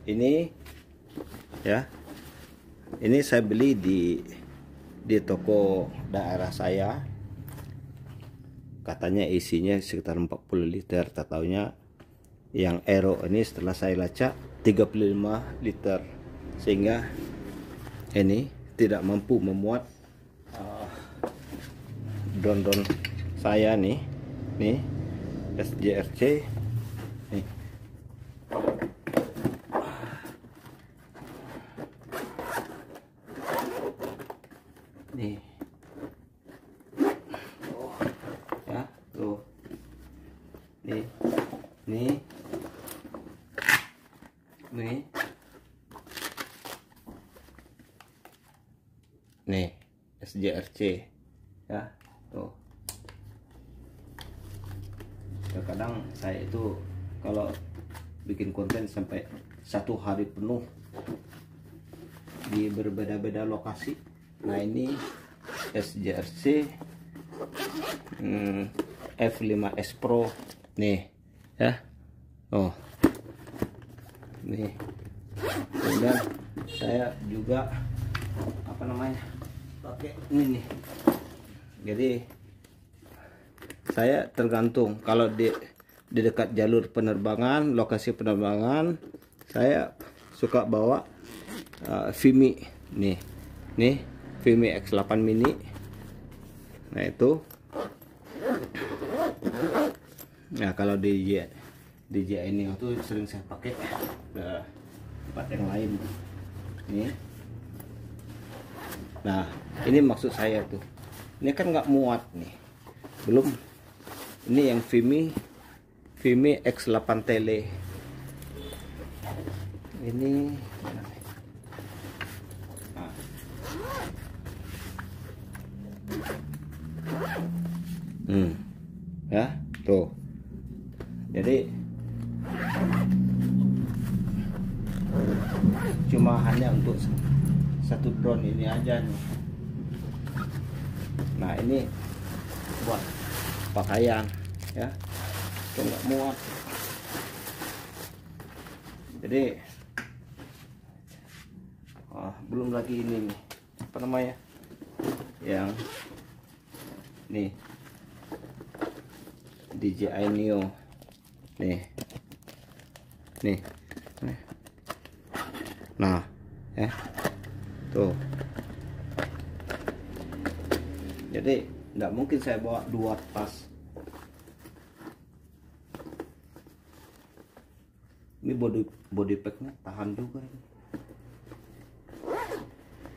Ini ya, ini saya beli di toko daerah saya. Katanya isinya sekitar 40 liter, tak taunya yang Aero ini setelah saya lacak 35 liter, sehingga ini tidak mampu memuat drone saya nih SJRC nih. Nih. Oh, ya, tuh. Nih. Nih. Nih. Nih, SJRC. Ya, tuh. Terkadang saya itu kalau bikin konten sampai 1 hari penuh di berbeda-beda lokasi. Nah, ini SJRC F5S Pro nih ya. Oh, nih. Kemudian saya juga apa namanya pakai ini nih. Jadi saya tergantung, kalau di dekat jalur penerbangan, lokasi penerbangan, saya suka bawa Vimy nih Vimy X8 mini. Nah itu, nah kalau DJI ini itu sering saya pakai ke tempat yang lain nih. Nah ini maksud saya tuh, ini kan nggak muat nih, belum. Ini yang Vimy X8 Tele ini. Ya tuh, jadi cuma hanya untuk satu drone ini aja nih. Nah ini buat pakaian ya, itu nggak muat. Jadi belum lagi ini nih, apa namanya, yang nih DJI Neo nih. Nah ya tuh, jadi nggak mungkin saya bawa 2 tas. Ini body packnya tahan juga ini,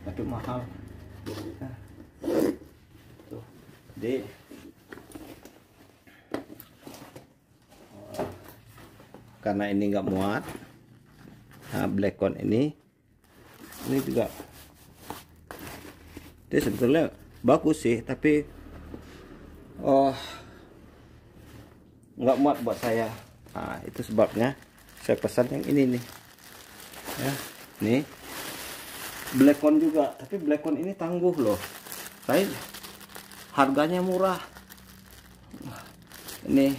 tapi mahal. Nah, tuh. Jadi karena ini nggak muat, nah Blackcon ini juga dia sebetulnya bagus sih, tapi nggak muat buat saya. Nah itu sebabnya saya pesan yang ini nih ya. Nih Blackcon juga, tapi Blackcon ini tangguh loh, saya harganya murah. Ini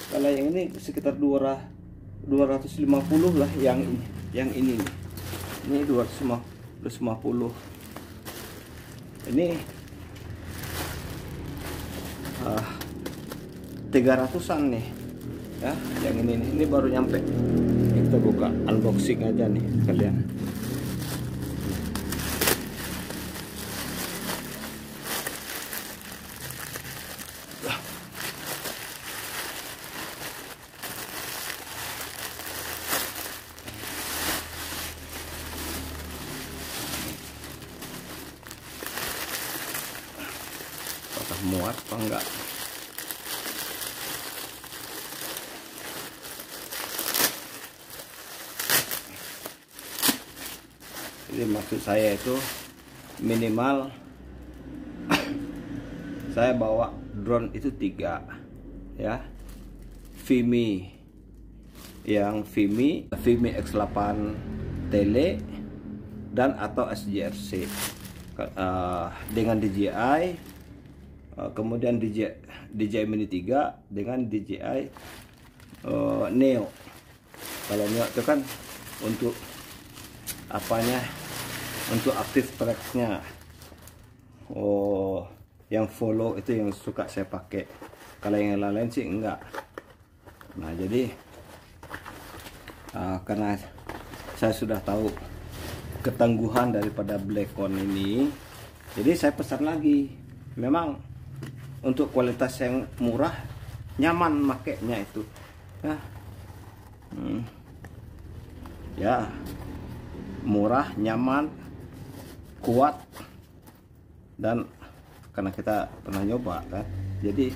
kalau yang ini sekitar 250 lah, yang ini nih. Ini 250. Ini 300-an nih ya, yang ini baru nyampe. Kita buka unboxing aja nih kalian. Apakah muat apa enggak? Jadi maksud saya itu minimal saya bawa drone itu 3 ya. Vimy X8 Tele dan atau SJRC dengan DJI, kemudian DJI Mini 3 dengan DJI Neo. Kalau Neo itu kan untuk apanya, untuk aktif tracknya. Oh, yang follow itu yang suka saya pakai. Kalau yang lain sih enggak. Nah jadi karena saya sudah tahu ketangguhan daripada Blackcone ini, jadi saya pesan lagi. Memang untuk kualitas yang murah, nyaman makainya itu ya. Ya, murah, nyaman, kuat, dan karena kita pernah nyoba kan, jadi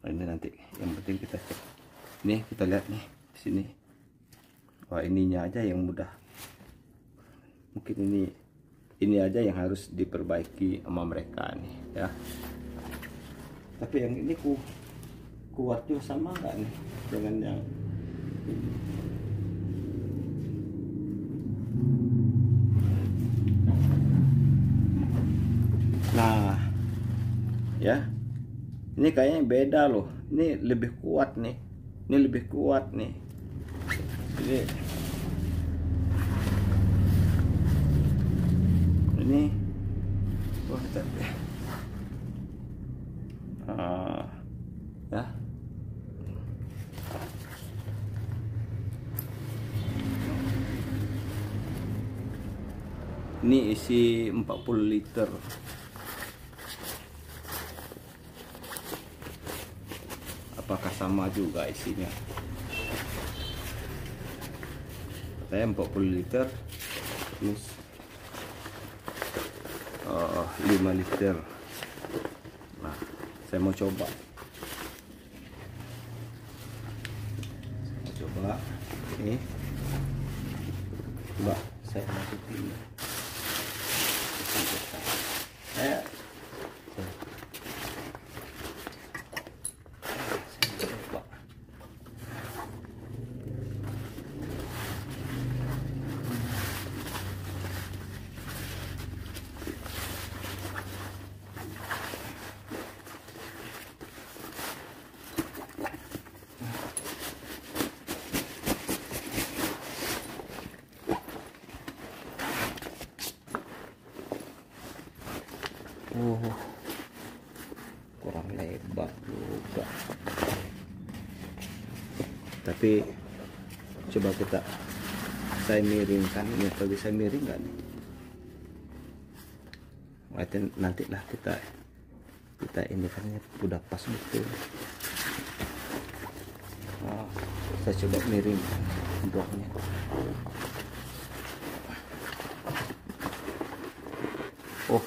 ini nanti yang penting kita cek. Ini kita lihat nih di sini. Wah, ininya aja yang mudah. Mungkin ini aja yang harus diperbaiki sama mereka nih ya. Tapi yang ini kuat juga sama nggak nih dengan yang ini? Nah ya, ini kayaknya beda loh. Ini lebih kuat nih. Ini lebih kuat nih. Ini wah, ya. Ini isi 40 liter. Apakah sama juga isinya? Saya 40 liter plus 5 liter. Nah, saya mau coba. Ini coba saya masukin. Saya coba. Kurang lebar juga, tapi coba saya miringkan ini. Atau bisa miring nggak nih? Nantilah kita ini kan udah pas betul. Saya coba miringkan bloknya. Oh,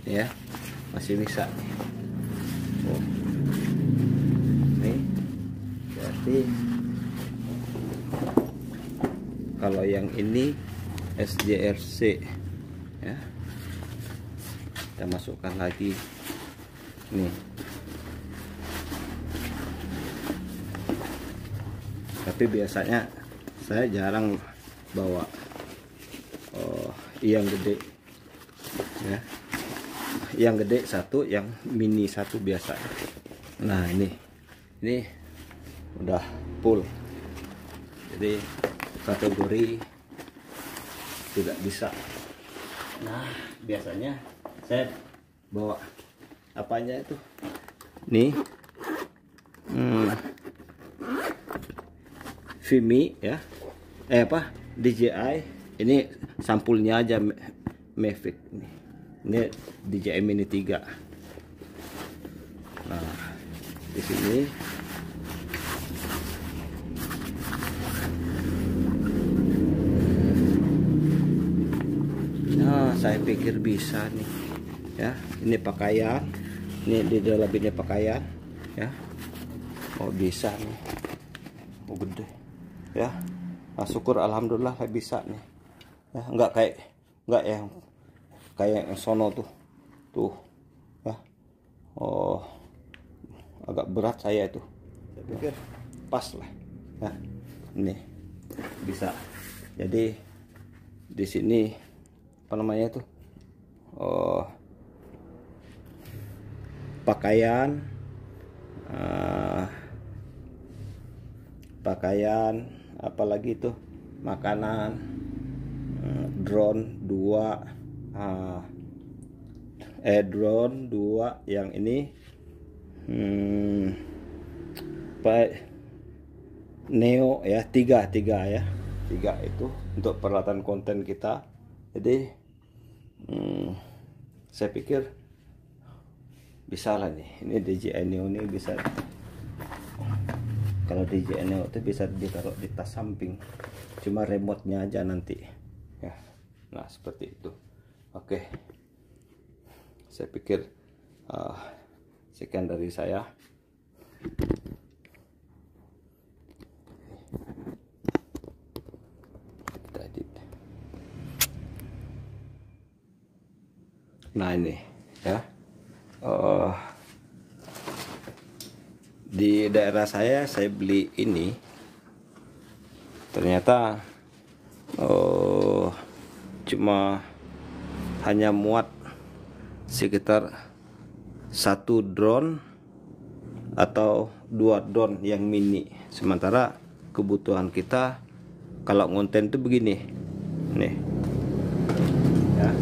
ya masih bisa nih. Oh, nih berarti kalau yang ini SJRC ya, kita masukkan lagi nih. Tapi biasanya saya jarang bawa yang gede ya. Yang gede satu, yang mini satu biasa. Nah ini udah full, jadi kategori tidak bisa. Nah biasanya saya bawa apanya itu nih, Vimy ya, DJI. Ini sampulnya aja, Mavic nih. Ini DJI Mini 3. Nah, di sini saya pikir bisa nih ya. Ini pakaian, ini di dalam ini pakaian ya. Oh bisa nih, oh gede ya. Nah, syukur alhamdulillah saya bisa nih ya. Enggak yang sono tuh ya. Oh agak berat saya itu. Saya pikir pas lah ya. Ini bisa. Jadi di sini apa namanya tuh, oh, pakaian, apalagi itu makanan, drone 2, drone 2 yang ini, Neo ya, 3 ya, 3 itu untuk peralatan konten kita. Jadi saya pikir bisa lah nih, ini DJI Neo ini bisa. Kalau DJI Neo itu bisa ditaruh di tas samping, cuma remote-nya aja nanti ya. Nah seperti itu. Oke, saya pikir sekian dari saya. Kita edit. Nah ini ya, di daerah saya beli ini, ternyata cuma hanya muat sekitar 1 drone atau 2 drone yang mini. Sementara kebutuhan kita kalau ngonten itu begini nih ya.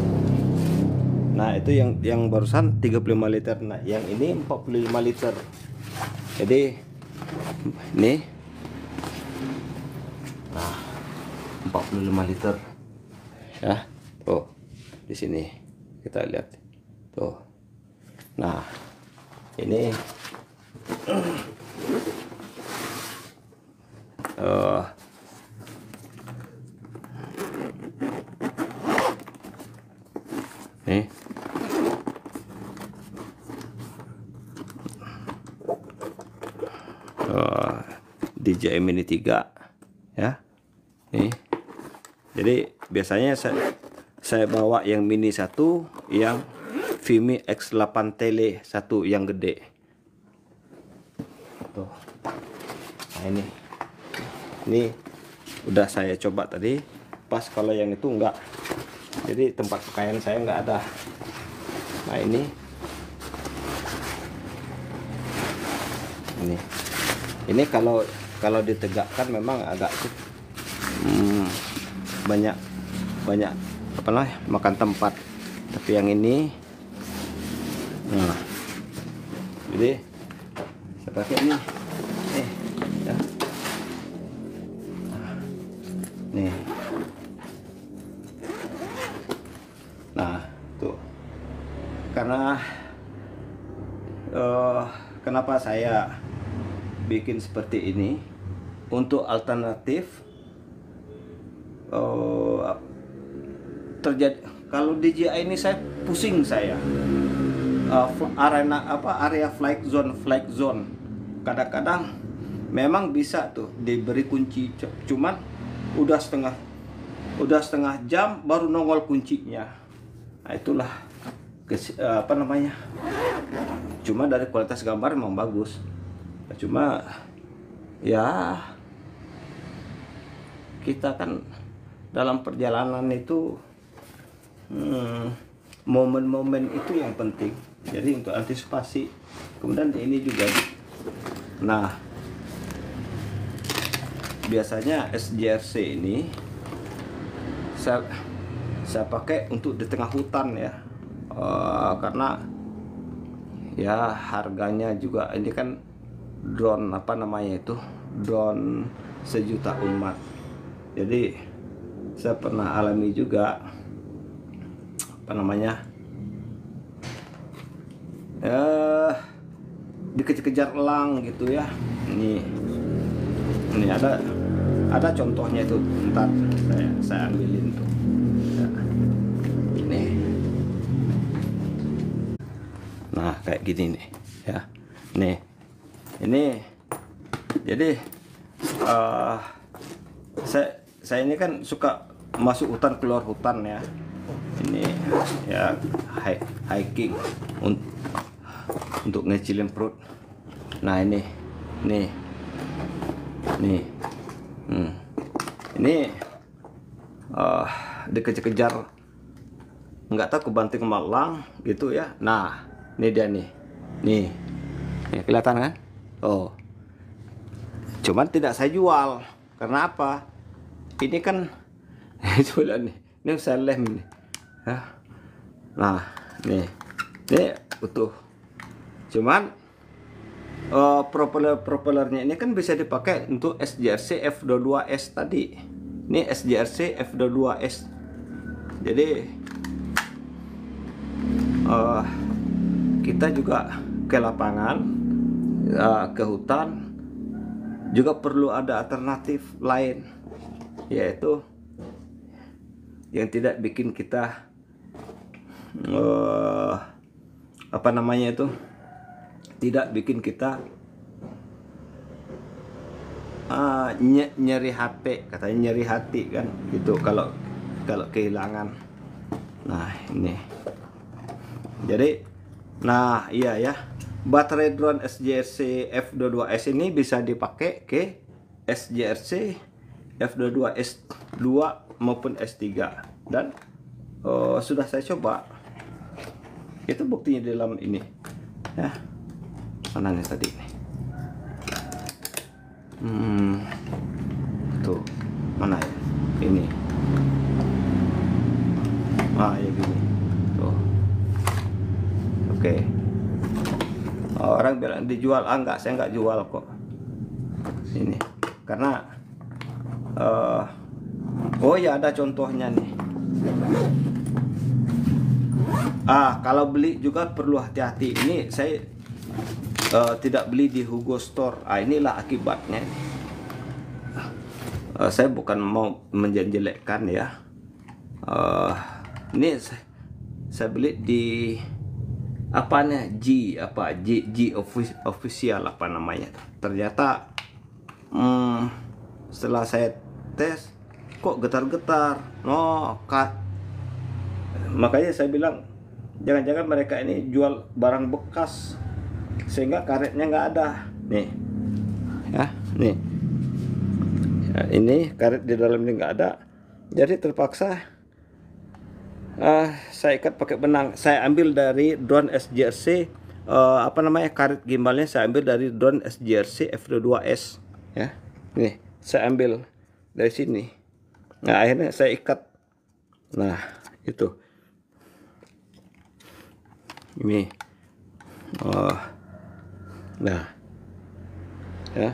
Nah itu yang barusan 35 liter. Nah yang ini 45 liter. Jadi ini, nah 45 liter ya. Oh di sini kita lihat tuh. Nah ini nih DJI Mini 3 ya. Nih jadi biasanya saya bawa yang mini 1, yang Vimi X8 Tele 1 yang gede tuh. Nah ini udah saya coba tadi, pas. Kalau yang itu enggak, jadi tempat pakaian saya enggak ada. Nah ini kalau ditegakkan memang agak banyak apa namanya, makan tempat. Tapi yang ini, nah jadi saya pakai ini ya. Nih nah tuh, karena kenapa saya bikin seperti ini, untuk alternatif terjadi. Kalau DJI ini saya pusing, area flight zone kadang-kadang memang bisa tuh diberi kunci, cuman udah setengah jam baru nongol kuncinya. Nah itulah apa namanya, cuma dari kualitas gambar memang bagus, cuma ya kita kan dalam perjalanan itu momen-momen itu yang penting. Jadi untuk antisipasi. Kemudian ini juga, nah biasanya SJRC ini saya pakai untuk di tengah hutan ya, karena ya harganya juga, ini kan drone apa namanya itu, drone sejuta umat. Jadi saya pernah alami juga apa namanya, dikejar-kejar elang gitu ya. Ini ada contohnya itu, ntar saya ambilin tuh ya. Ini nah kayak gini nih ya. Nih ini jadi saya ini kan suka masuk hutan, keluar hutan ya. Ini ya hiking untuk ngecilin perut. Nah ini dikejar-kejar nggak tahu kebanting malang gitu ya. Nah, ini dia nih. Nih kelihatan kan? Oh, cuman tidak saya jual. Karena apa? Ini kan coba nih, ini saya lem nih ya. Nah, ini utuh. Cuman propellernya ini kan bisa dipakai untuk SJRC F22S tadi. Ini SJRC F22S. Jadi kita juga ke lapangan, ke hutan juga perlu ada alternatif lain, yaitu yang tidak bikin kita apa namanya itu, tidak bikin kita nyeri hati, katanya nyeri hati kan gitu kalau kehilangan. Nah ini jadi, nah iya ya, baterai drone SJRC F22S ini bisa dipakai ke SJRC F22S 2 maupun S3, dan sudah saya coba. Itu buktinya di dalam ini ya. Mana nih tadi nih? Tuh mana ya ini? Ya gini tuh. Oke. Orang bilang dijual, enggak, saya enggak jual kok ini, karena oh ya ada contohnya nih. Kalau beli juga perlu hati-hati. Ini saya tidak beli di Hugo Store. Inilah akibatnya. Saya bukan mau menjelekkan ya. Ini saya beli di apanya, G official apa namanya. Ternyata setelah saya tes kok getar-getar. Makanya saya bilang jangan-jangan mereka ini jual barang bekas sehingga karetnya nggak ada. Nih ya, nih ya, ini karet di dalam ini nggak ada, jadi terpaksa saya ikat pakai benang. Saya ambil dari drone SJRC apa namanya, karet gimbalnya saya ambil dari drone SJRC F22S ya. Nih saya ambil dari sini. Nah akhirnya saya ikat. Nah itu ini nah ya,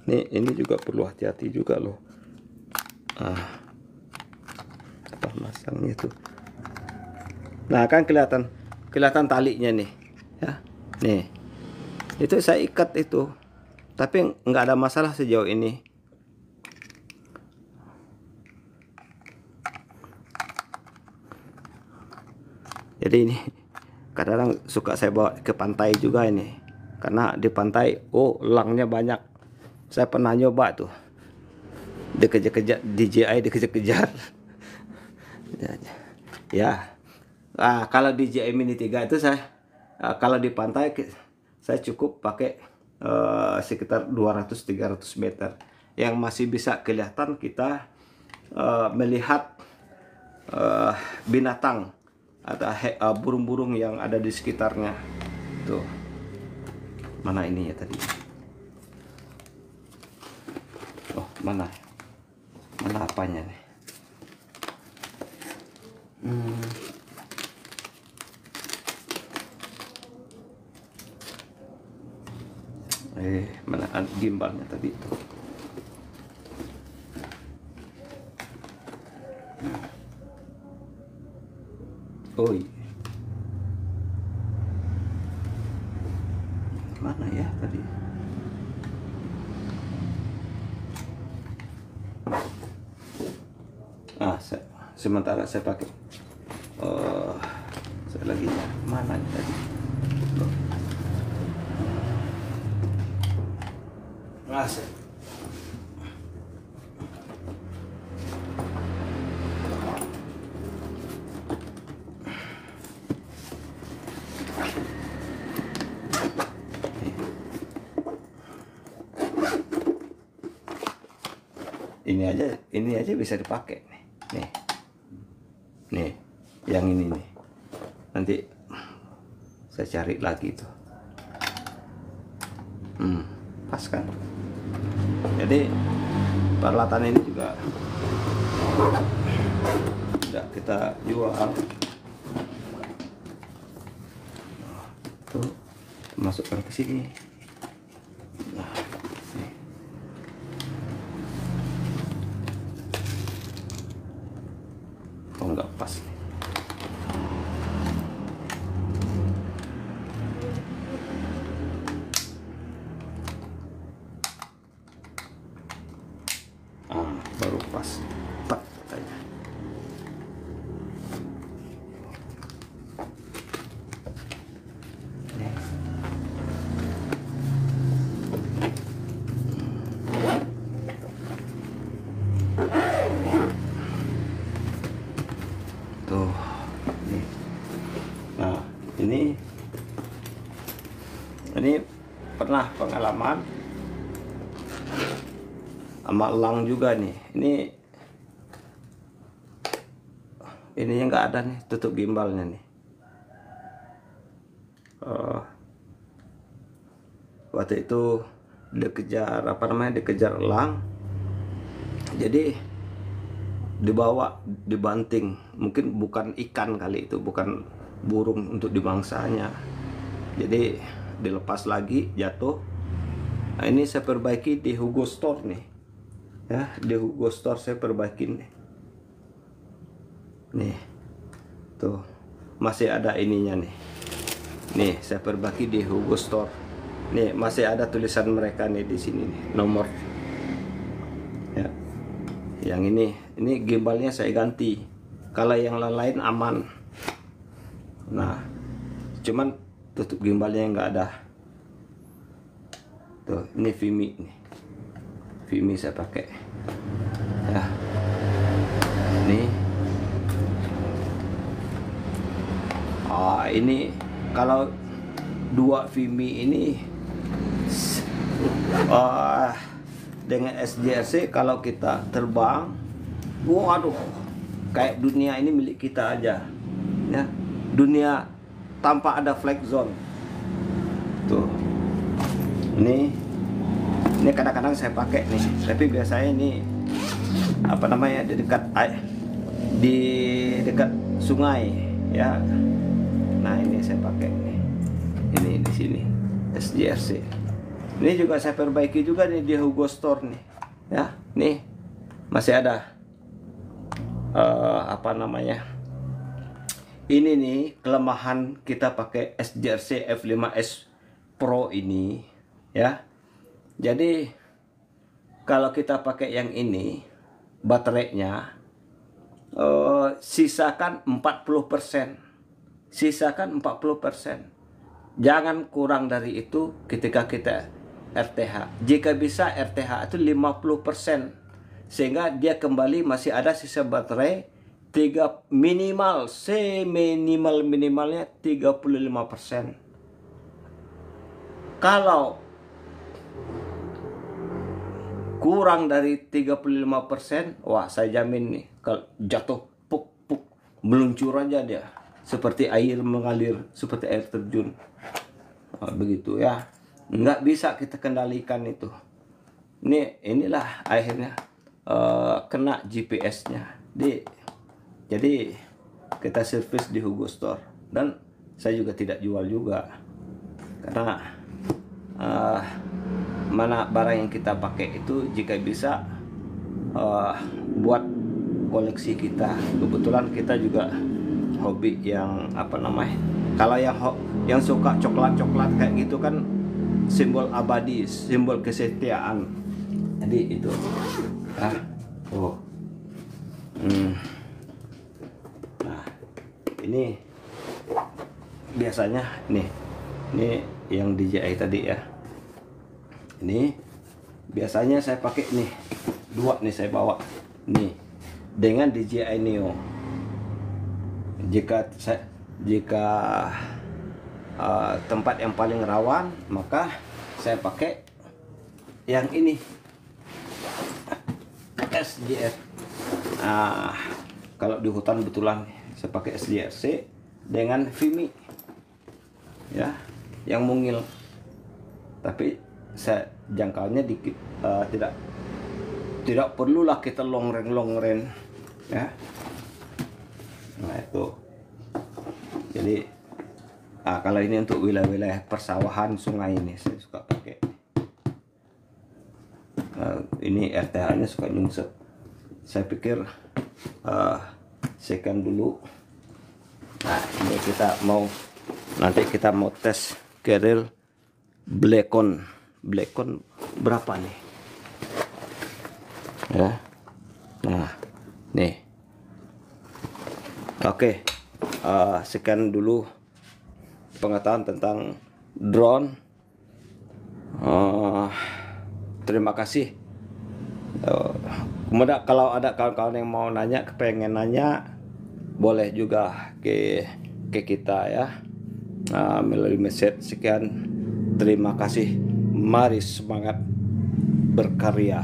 ini juga perlu hati-hati juga loh. Apa masangnya tuh? Nah kan kelihatan talinya nih ya. Nih itu saya ikat itu, tapi nggak ada masalah sejauh ini. Jadi ini kadang suka saya bawa ke pantai juga ini, karena di pantai elangnya banyak. Saya pernah nyoba tuh dikejar-kejar DJI, dikejar-kejar ya. Kalau DJI Mini 3 itu saya kalau di pantai saya cukup pakai sekitar 200-300 meter yang masih bisa kelihatan kita melihat binatang atau burung-burung yang ada di sekitarnya. Tuh mana ininya tadi? Oh mana apanya nih? Mana gimbalnya tadi tuh? Oh iya. Mana ya tadi? Sementara saya pakai saya lagi mana tadi? ini aja bisa dipakai nih. Nih, yang ini nih. Nanti saya cari lagi tuh. Pas kan. Jadi peralatan ini juga udah kita jual. Tuh, masukkan ke sini. Nah, nih. Oh, nggak pas nih. Baru pas, tak katanya. Tuh, nih. Nah, ini pernah pengalaman sama elang juga nih. Ini yang nggak ada nih, tutup gimbalnya nih. Waktu itu dikejar dikejar elang. Jadi dibawa, dibanting. Mungkin bukan ikan kali itu, bukan burung untuk dimangsanya. Jadi dilepas lagi, jatuh. Nah, ini saya perbaiki di Hugo Store nih. Ya, di Hugo Store saya perbaikin nih. Tuh, masih ada ininya nih. Nih, saya perbaiki di Hugo Store. Nih, masih ada tulisan mereka nih di sini nih, nomor. Ya. Yang ini gimbalnya saya ganti. Kalau yang lain aman. Nah, cuman tutup gimbalnya nggak ada. Tuh, ini Vimy nih. Vimy saya pakai. Ya. Ini kalau dua Vimy ini dengan SJRC, kalau kita terbang, waduh, kayak dunia ini milik kita aja, ya, dunia tanpa ada flag zone. Tuh, ini kadang-kadang saya pakai nih, tapi biasanya ini di dekat sungai, ya. Nah, ini saya pakai nih, ini di sini SJRC. Ini juga saya perbaiki juga nih di Hugo Store nih, ya. Nih masih ada ini nih kelemahan kita pakai SJRC F5S Pro ini, ya. Jadi kalau kita pakai yang ini, baterainya sisakan 40%. Sisakan 40%. Jangan kurang dari itu ketika kita RTH. Jika bisa RTH itu 50%. Sehingga dia kembali masih ada sisa baterai minimalnya 35%. Kalau kurang dari 35%, wah, saya jamin nih, kalau jatuh puk meluncur aja dia, seperti air mengalir, seperti air terjun. Begitu ya, nggak bisa kita kendalikan itu. Inilah akhirnya kena GPS-nya. Jadi kita servis di Hugo Store, dan saya juga tidak jual juga, karena mana barang yang kita pakai itu jika bisa buat koleksi kita. Kebetulan kita juga hobi yang kalau yang suka coklat kayak gitu kan, simbol abadi, simbol kesetiaan. Jadi itu nah, ini biasanya ini yang DJI tadi ya. Ini biasanya saya pakai nih, dua nih saya bawa nih dengan DJI Neo. Jika tempat yang paling rawan, maka saya pakai yang ini. SGR. Nah, kalau di hutan betulan saya pakai SGRC dengan Vimy ya, yang mungil, tapi saya jangkauannya dikit, tidak perlulah kita longren ya. Nah itu, jadi kalau ini untuk wilayah-wilayah persawahan sungai ini saya suka pakai. Ini RTH nya suka nyungsep. Saya pikir sekian dulu. Nah ini nanti kita mau tes keril Blackcon berapa nih ya. Nah nih, oke. Sekian dulu pengetahuan tentang drone. Terima kasih. Kemudian kalau ada kawan-kawan yang mau nanya, kepengen nanya, boleh juga ke kita ya, melalui message. Sekian, terima kasih. Mari semangat berkarya.